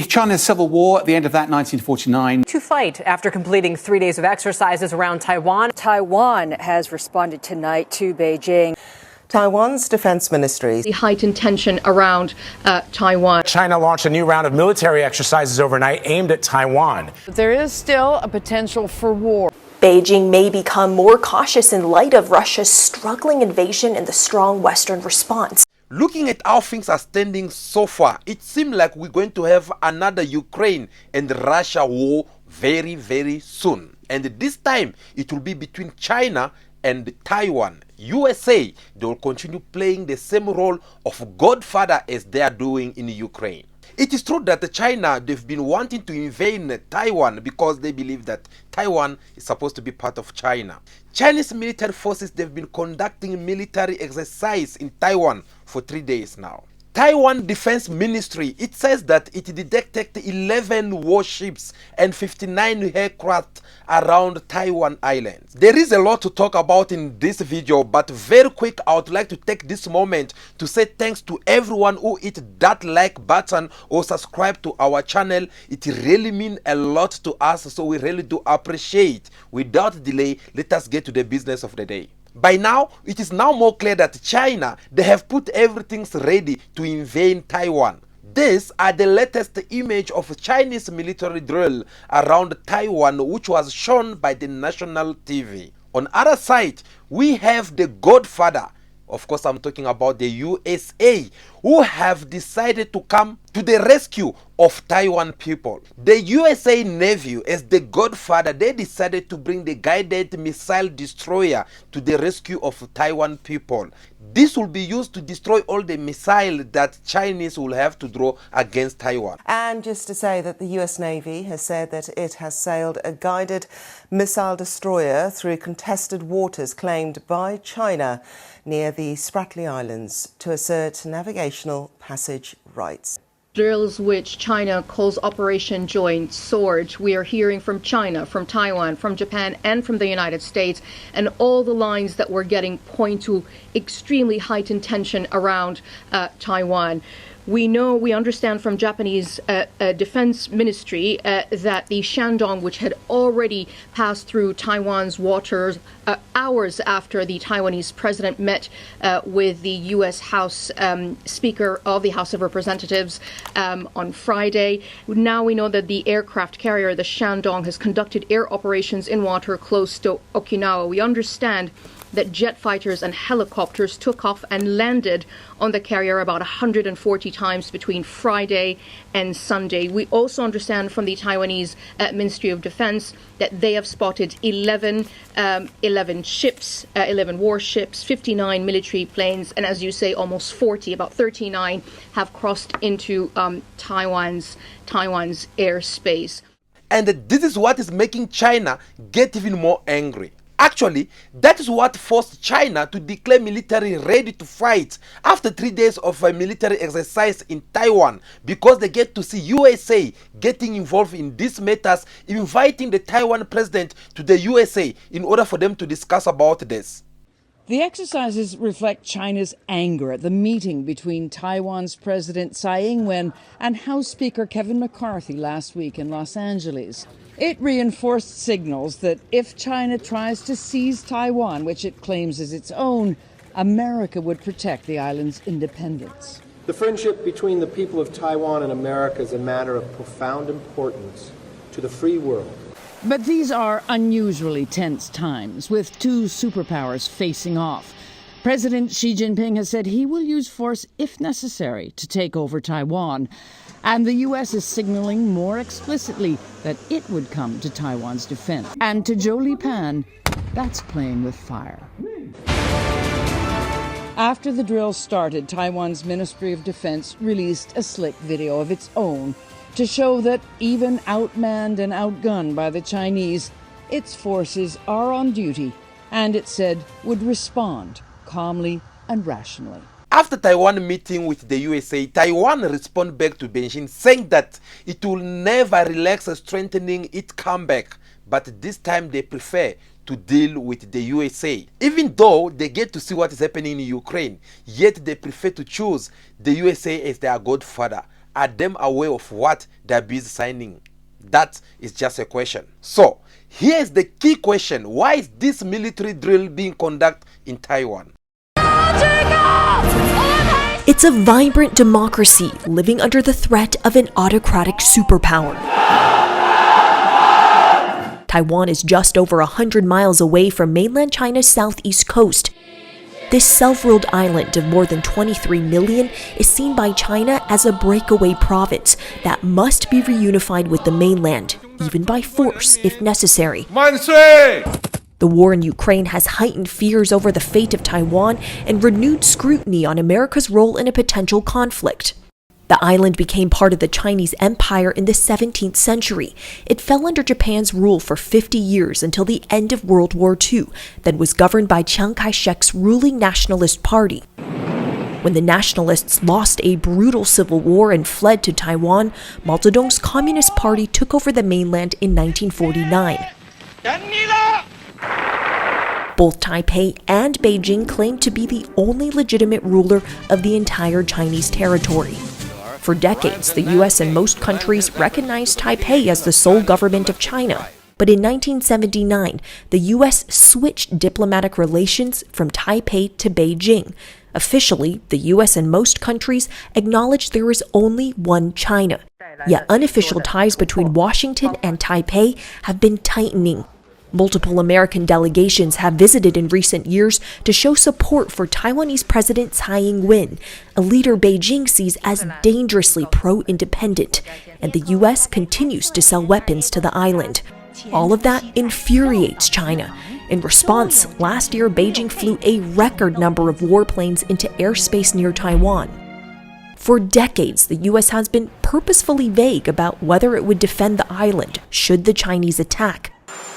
China's civil war at the end of that 1949. To fight after completing 3 days of exercises around Taiwan. Taiwan has responded tonight to Beijing. Taiwan's defense ministry. The heightened tension around Taiwan. China launched a new round of military exercises overnight aimed at Taiwan. There is still a potential for war. Beijing may become more cautious in light of Russia's struggling invasion and the strong Western response. Looking at how things are standing so far, it seems like we're going to have another Ukraine and Russia war very, very soon. And this time, it will be between China and Taiwan. USA, they will continue playing the same role of godfather as they are doing in Ukraine. It is true that China, they've been wanting to invade Taiwan because they believe that Taiwan is supposed to be part of China. Chinese military forces, they've been conducting military exercise in Taiwan for 3 days now. Taiwan Defense Ministry, it says that it detected 11 warships and 59 aircraft around Taiwan Islands. There is a lot to talk about in this video, but very quick, I would like to take this moment to say thanks to everyone who hit that like button or subscribe to our channel. It really means a lot to us, so we really do appreciate. Without delay, let us get to the business of the day. By now, it is now more clear that China, they have put everything ready to invade Taiwan. These are the latest image of Chinese military drill around Taiwan, which was shown by the national TV. On other side, we have the godfather, of course I'm talking about the USA, who have decided to come to the rescue of Taiwan people. The USA Navy, as the godfather, they decided to bring the guided missile destroyer to the rescue of Taiwan people. This will be used to destroy all the missiles that Chinese will have to draw against Taiwan. And just to say that the US Navy has said that it has sailed a guided missile destroyer through contested waters claimed by China near the Spratly Islands to assert navigational passage rights. Drills which China calls Operation Joint Sword. We are hearing from China, from Taiwan, from Japan, and from the United States, and all the lines that we're getting point to extremely heightened tension around Taiwan. We understand from Japanese defense ministry that the Shandong, which had already passed through Taiwan's waters hours after the Taiwanese president met with the U.S. House Speaker of the House of Representatives on Friday. Now we know that the aircraft carrier, the Shandong, has conducted air operations in water close to Okinawa. We understand that jet fighters and helicopters took off and landed on the carrier about 140 times between Friday and Sunday. We also understand from the Taiwanese Ministry of Defense that they have spotted 11 ships, 11 warships, 59 military planes, and as you say, almost 40, about 39, have crossed into Taiwan's airspace. And this is what is making China get even more angry. Actually, that is what forced China to declare military ready to fight after 3 days of a military exercise in Taiwan, because they get to see USA getting involved in these matters, inviting the Taiwan president to the USA in order for them to discuss about this. The exercises reflect China's anger at the meeting between Taiwan's President Tsai Ing-wen and House Speaker Kevin McCarthy last week in Los Angeles. It reinforced signals that if China tries to seize Taiwan, which it claims is its own, America would protect the island's independence. The friendship between the people of Taiwan and America is a matter of profound importance to the free world. But these are unusually tense times, with two superpowers facing off. President Xi Jinping has said he will use force if necessary to take over Taiwan. And the U.S. is signaling more explicitly that it would come to Taiwan's defense. And to Jolie Pan, that's playing with fire. After the drill started, Taiwan's Ministry of Defense released a slick video of its own to show that even outmanned and outgunned by the Chinese, its forces are on duty, and it said would respond calmly and rationally. After Taiwan meeting with the USA, Taiwan responded back to Beijing saying that it will never relax strengthening its comeback, but this time they prefer to deal with the USA. Even though they get to see what is happening in Ukraine, yet they prefer to choose the USA as their godfather. are them aware of what they're busy signing? That is just a question. So here's the key question: why is this military drill being conducted in Taiwan? It's a vibrant democracy living under the threat of an autocratic superpower. Taiwan is just over 100 miles away from mainland China's southeast coast. This self-ruled island of more than 23 million is seen by China as a breakaway province that must be reunified with the mainland, even by force if necessary. The war in Ukraine has heightened fears over the fate of Taiwan and renewed scrutiny on America's role in a potential conflict. The island became part of the Chinese Empire in the 17th century. It fell under Japan's rule for 50 years until the end of World War II, then was governed by Chiang Kai-shek's ruling Nationalist Party. When the Nationalists lost a brutal civil war and fled to Taiwan, Mao Zedong's Communist Party took over the mainland in 1949. Both Taipei and Beijing claim to be the only legitimate ruler of the entire Chinese territory. For decades, the U.S. and most countries recognized Taipei as the sole government of China. But in 1979, the U.S. switched diplomatic relations from Taipei to Beijing. Officially, the U.S. and most countries acknowledge there is only one China. Yet unofficial ties between Washington and Taipei have been tightening. Multiple American delegations have visited in recent years to show support for Taiwanese President Tsai Ing-wen, a leader Beijing sees as dangerously pro-independent, and the U.S. continues to sell weapons to the island. All of that infuriates China. In response, last year Beijing flew a record number of warplanes into airspace near Taiwan. For decades, the U.S. has been purposefully vague about whether it would defend the island should the Chinese attack.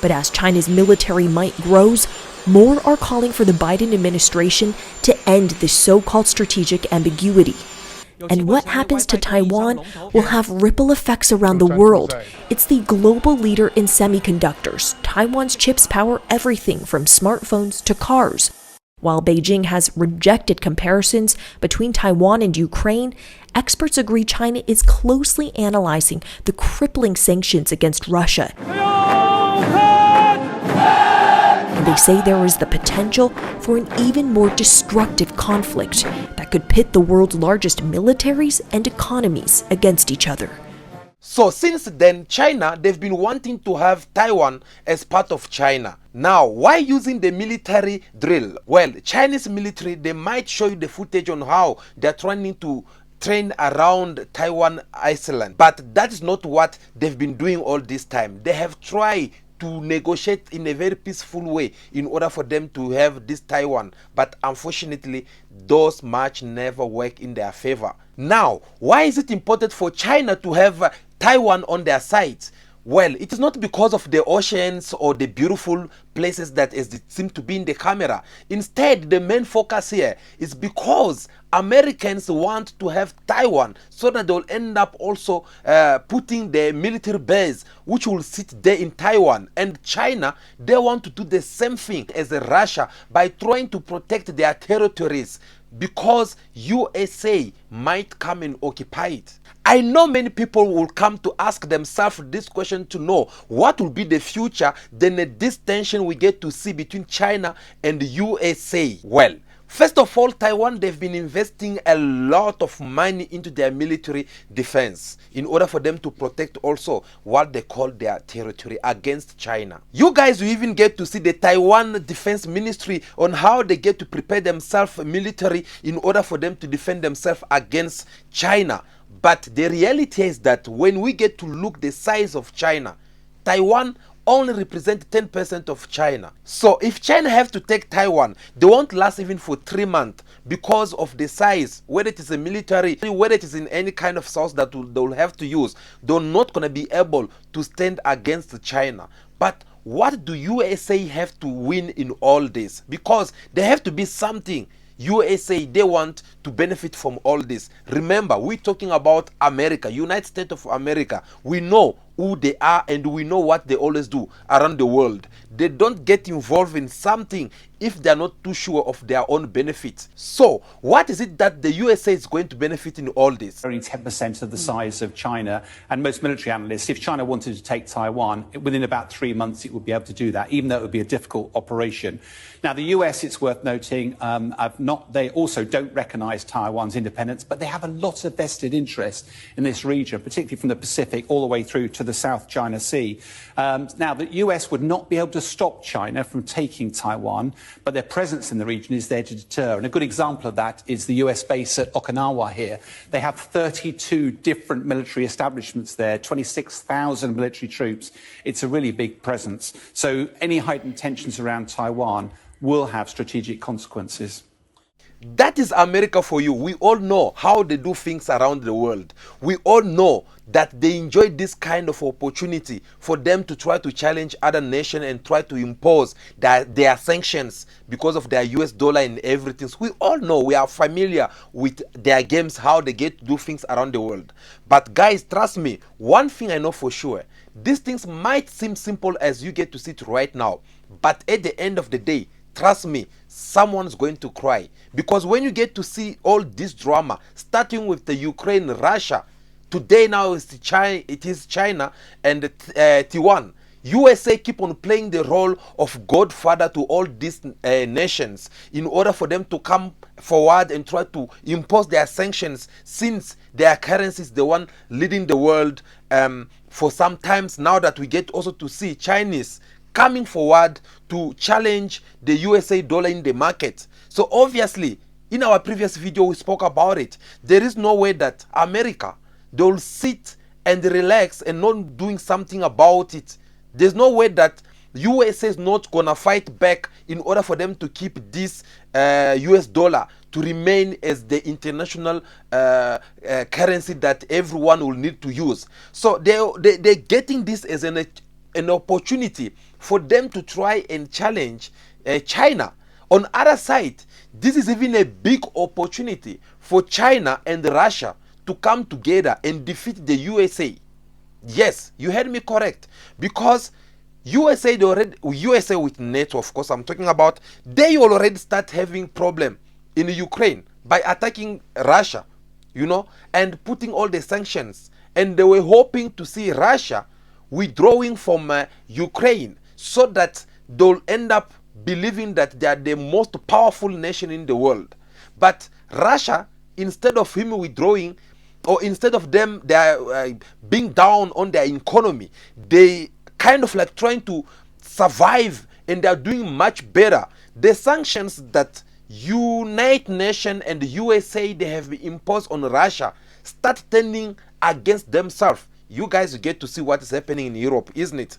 But as China's military might grows, more are calling for the Biden administration to end this so-called strategic ambiguity. And what happens to Taiwan will have ripple effects around the world. It's the global leader in semiconductors. Taiwan's chips power everything from smartphones to cars. While Beijing has rejected comparisons between Taiwan and Ukraine, experts agree China is closely analyzing the crippling sanctions against Russia. And they say there is the potential for an even more destructive conflict that could pit the world's largest militaries and economies against each other. So since then, China, they've been wanting to have Taiwan as part of China. Now, why using the military drill? Well, Chinese military, they might show you the footage on how they're trying to train around Taiwan Island. But that is not what they've been doing all this time. They have tried to negotiate in a very peaceful way in order for them to have this Taiwan. But unfortunately, those match never work in their favor. Now, why is it important for China to have Taiwan on their side? Well, it is not because of the oceans or the beautiful places that seem to be in the camera. Instead, the main focus here is because Americans want to have Taiwan so that they'll end up also putting their military base, which will sit there in Taiwan. And China, they want to do the same thing as Russia by trying to protect their territories because USA might come and occupy it. I know many people will come to ask themselves this question to know what will be the future, then this tension we get to see between China and the USA. Well, first of all, Taiwan, they've been investing a lot of money into their military defense in order for them to protect also what they call their territory against China. You guys will even get to see the Taiwan Defense Ministry on how they get to prepare themselves military in order for them to defend themselves against China. But the reality is that when we get to look the size of China, Taiwan only represents 10% of China. So if China have to take Taiwan, they won't last even for 3 months because of the size, whether it is a military, whether it is in any kind of source that they'll have to use. They're not going to be able to stand against China. But what do USA have to win in all this? Because there have to be something. USA, they want to benefit from all this. Remember, we're talking about America, United States of America. We know who they are and we know what they always do around the world. They don't get involved in something if they're not too sure of their own benefits. So what is it that the USA is going to benefit in all this? Only 10% of the size of China, and most military analysts, if China wanted to take Taiwan, within about 3 months it would be able to do that, even though it would be a difficult operation. Now, the US, it's worth noting, they also don't recognise Taiwan's independence, but they have a lot of vested interest in this region, particularly from the Pacific all the way through to the South China Sea. Now, the US would not be able to stop China from taking Taiwan, but their presence in the region is there to deter. And a good example of that is the US base at Okinawa here. They have 32 different military establishments there, 26,000 military troops. It's a really big presence. So any heightened tensions around Taiwan will have strategic consequences. That is America for you. We all know how they do things around the world. We all know that they enjoy this kind of opportunity for them to try to challenge other nations and try to impose their sanctions because of their US dollar and everything. So we all know, we are familiar with their games, how they get to do things around the world. But guys, trust me, one thing I know for sure, these things might seem simple as you get to see it right now, but at the end of the day, trust me, someone's going to cry. Because when you get to see all this drama, starting with the Ukraine, Russia, today now it is China and Taiwan. USA keep on playing the role of godfather to all these nations in order for them to come forward and try to impose their sanctions, since their currency is the one leading the world for some times now, that we get also to see Chinese coming forward to challenge the USA dollar in the market. So obviously, in our previous video we spoke about it. There is no way that America, they will sit and relax and not doing something about it. There's no way that USA is not gonna fight back in order for them to keep this US dollar to remain as the international currency that everyone will need to use. So they're getting this as an opportunity for them to try and challenge China. On the other side, this is even a big opportunity for China and Russia to come together and defeat the USA. Yes, you heard me correct. Because USA with NATO, of course I'm talking about, they already start having problem in Ukraine by attacking Russia, you know, and putting all the sanctions. And they were hoping to see Russia withdrawing from Ukraine, so that they'll end up believing that they are the most powerful nation in the world. But Russia, instead of him withdrawing, or instead of them they are being down on their economy, they kind of like trying to survive, and they are doing much better. The sanctions that United Nations and the USA they have imposed on Russia start turning against themselves. You guys get to see what is happening in Europe, isn't it?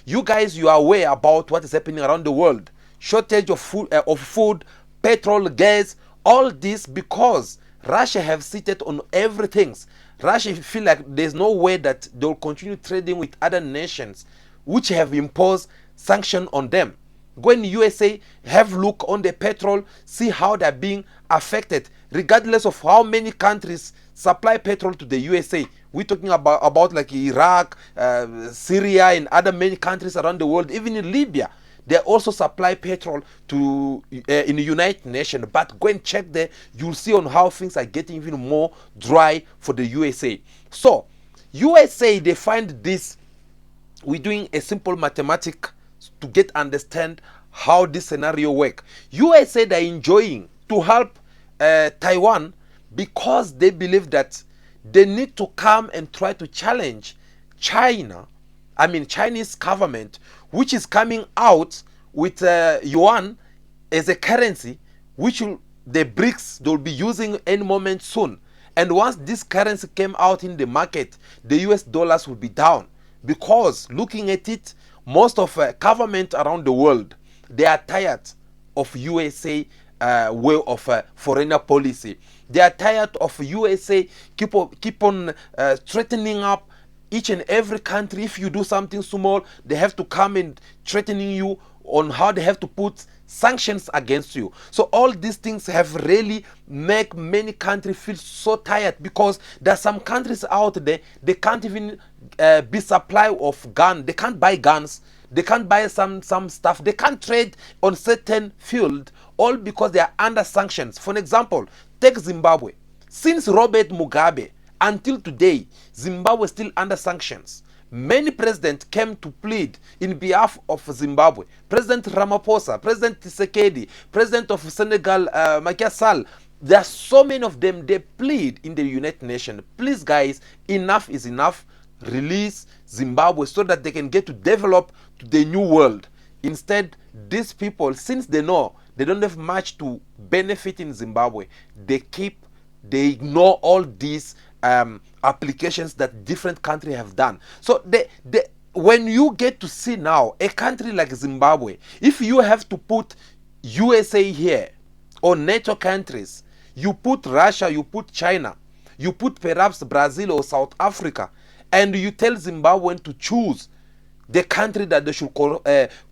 You guys, you are aware about what is happening around the world. Shortage of food, petrol, gas, all this because Russia have seated on everything. Russia feel like there's no way that they'll continue trading with other nations which have imposed sanction on them. Go in the USA, have a look on the petrol, see how they're being affected, regardless of how many countries supply petrol to the USA. We're talking about like Iraq, Syria, and other many countries around the world. Even in Libya, they also supply petrol to in the United Nations. But go and check there, you'll see on how things are getting even more dry for the USA. So, USA, they find this. We're doing a simple mathematics to understand how this scenario works. USA, they're enjoying to help Taiwan because they believe that they need to come and try to challenge Chinese government, which is coming out with yuan as a currency, which the BRICS they'll be using any moment soon. And once this currency came out in the market, the US dollars will be down, because looking at it, most of government around the world, they are tired of USA way of foreign policy. They are tired of USA keep on threatening up each and every country. If you do something small, they have to come and threatening you on how they have to put sanctions against you. So all these things have really make many countries feel so tired, because there are some countries out there, they can't even be supply of gun. They can't buy guns. They can't buy some stuff. They can't trade on certain field, all because they are under sanctions. For example, take Zimbabwe. Since Robert Mugabe until today, Zimbabwe is still under sanctions. Many presidents came to plead in behalf of Zimbabwe. President Ramaphosa, President Tshisekedi, President of Senegal, Macky Sall. There are so many of them, they plead in the United Nations. Please guys, enough is enough. Release Zimbabwe so that they can get to develop to the new world. Instead, these people, since they know they don't have much to benefit in Zimbabwe, they ignore all these applications that different countries have done. So when you get to see now a country like Zimbabwe, if you have to put USA here or NATO countries, you put Russia, you put China, you put perhaps Brazil or South Africa, and you tell Zimbabwean to choose the country that they should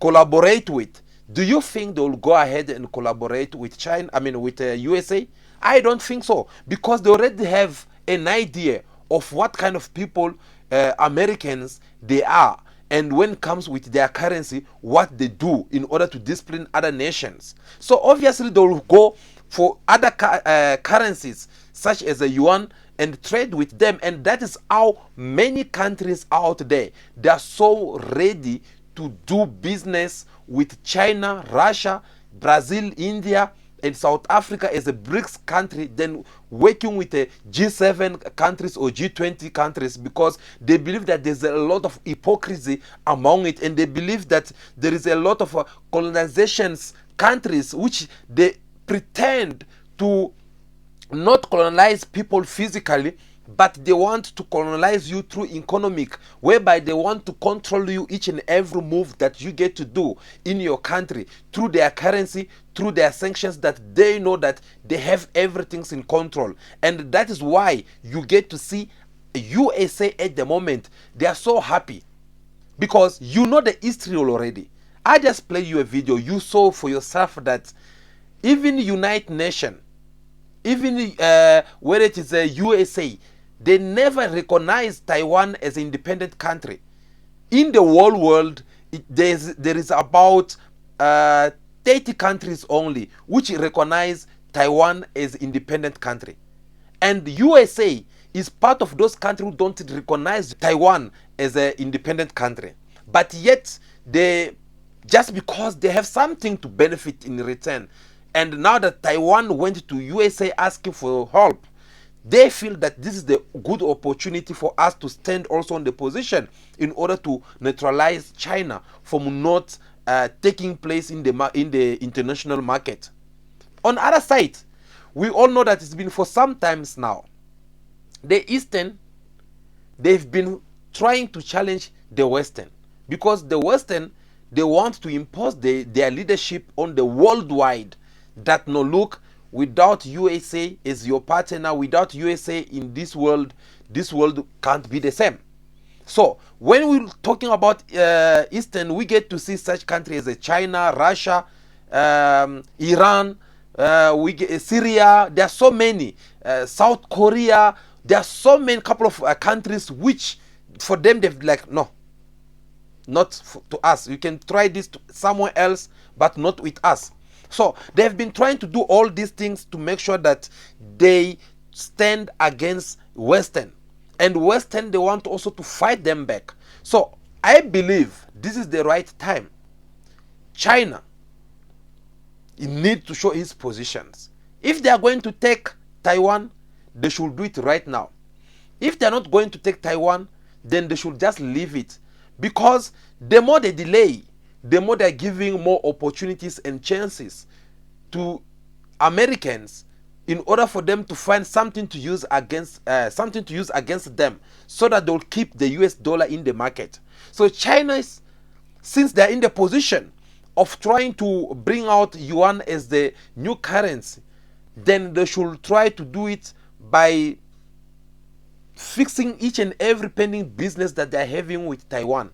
collaborate with, do you think they will go ahead and collaborate with China? I mean, with USA? I don't think so, because they already have an idea of what kind of people Americans they are, and when it comes with their currency, what they do in order to discipline other nations. So obviously they will go for other currencies such as the yuan and trade with them, and that is how many countries out there, they are so ready to do business with China, Russia, Brazil, India, and South Africa as a BRICS country, then working with the G7 countries or G20 countries, because they believe that there's a lot of hypocrisy among it, and they believe that there is a lot of colonizations countries which they pretend to not colonize people physically, but they want to colonize you through economic, whereby they want to control you each and every move that you get to do in your country through their currency, through their sanctions, that they know that they have everything in control. And that is why you get to see USA at the moment, they are so happy, because you know the history already. I just play you a video, you saw for yourself that even United Nations, even where it is a USA, they never recognize Taiwan as an independent country. In the whole world, there is about 30 countries only which recognize Taiwan as an independent country. And USA is part of those countries who don't recognize Taiwan as an independent country. But yet, just because they have something to benefit in return, and now that Taiwan went to USA asking for help, they feel that this is the good opportunity for us to stand also on the position in order to neutralize China from not taking place in the international market. On the other side, we all know that it's been for some times now, the Eastern, they've been trying to challenge the Western, because the Western, they want to impose their leadership on the worldwide, that no, look, without USA as your partner, without USA in this world can't be the same. So when we're talking about Eastern, we get to see such countries as China, Russia, Iran, Syria. There are so many, South Korea. There are so many couple of countries which for them they've like, no, not to us. You can try this to somewhere else, but not with us. So they have been trying to do all these things to make sure that they stand against Western. And Western, they want also to fight them back. So I believe this is the right time. China, it needs to show its positions. If they are going to take Taiwan, they should do it right now. If they are not going to take Taiwan, then they should just leave it. Because the more they delay, the more they're giving more opportunities and chances to Americans in order for them to find something to use against them, so that they'll keep the US dollar in the market. So China is, since they're in the position of trying to bring out yuan as the new currency, then they should try to do it by fixing each and every pending business that they're having with Taiwan.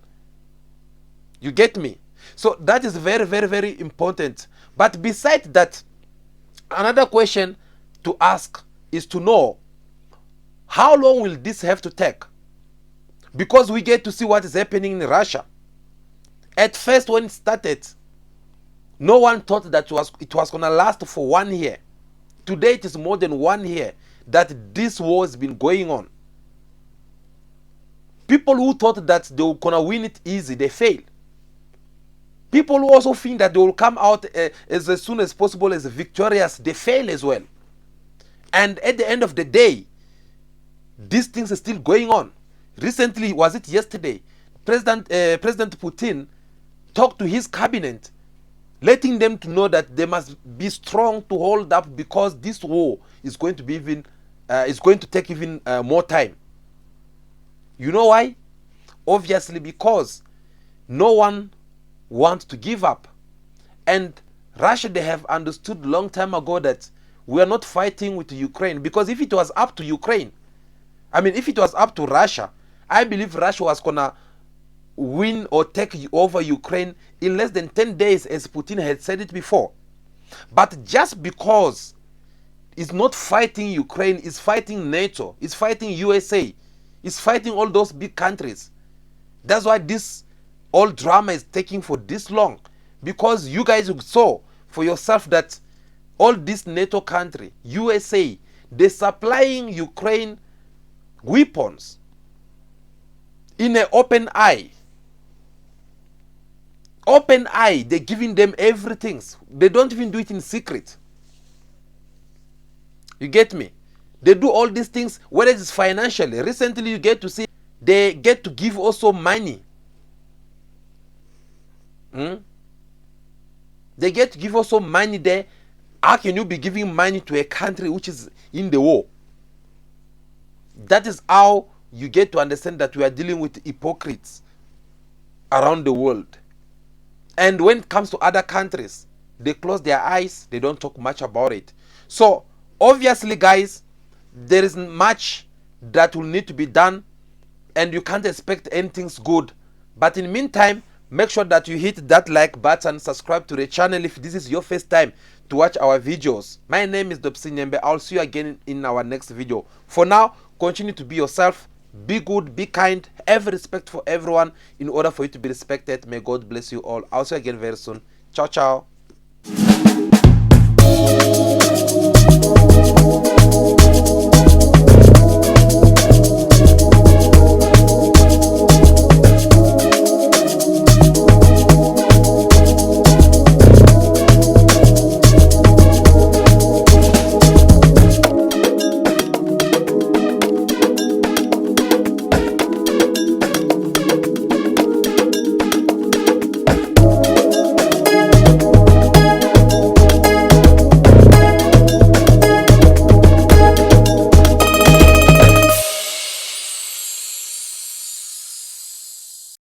You get me? So that is very, very, very important. But besides that, another question to ask is to know, how long will this have to take? Because we get to see what is happening in Russia. At first, when it started, no one thought that it was going to last for 1 year. Today, it is more than 1 year that this war has been going on. People who thought that they were going to win it easy, they fail. People who also think that they will come out as soon as possible as victorious, they fail as well. And at the end of the day, these things are still going on. Recently, was it yesterday, President Putin talked to his cabinet, letting them to know that they must be strong to hold up, because this war is going to be even take even more time. You know why? Obviously because no one wants to give up. And Russia, they have understood long time ago that we are not fighting with Ukraine, because if it was up to Ukraine, if it was up to Russia, I believe Russia was gonna win or take over Ukraine in less than 10 days, as Putin had said it before. But just because it's not fighting Ukraine, it's fighting NATO, it's fighting USA, it's fighting all those big countries. That's why this all drama is taking for this long, because you guys saw for yourself that all this NATO country, USA, they're supplying Ukraine weapons in an open eye. Open eye, they're giving them everything. They don't even do it in secret. You get me? They do all these things, whether it's financially. Recently, you get to see they get to give also money. They get to give also money there. How can you be giving money to a country which is in the war? That is how you get to understand that we are dealing with hypocrites around the world. And when it comes to other countries, they close their eyes, they don't talk much about it. So obviously, guys, there is much that will need to be done, and you can't expect anything's good. But in the meantime, make sure that you hit that like button, subscribe to the channel if this is your first time to watch our videos. My name is Dopsy Nyembe. I'll see you again in our next video. For now, continue to be yourself, be good, be kind, have respect for everyone in order for you to be respected. May God bless you all. I'll see you again very soon. Ciao, ciao.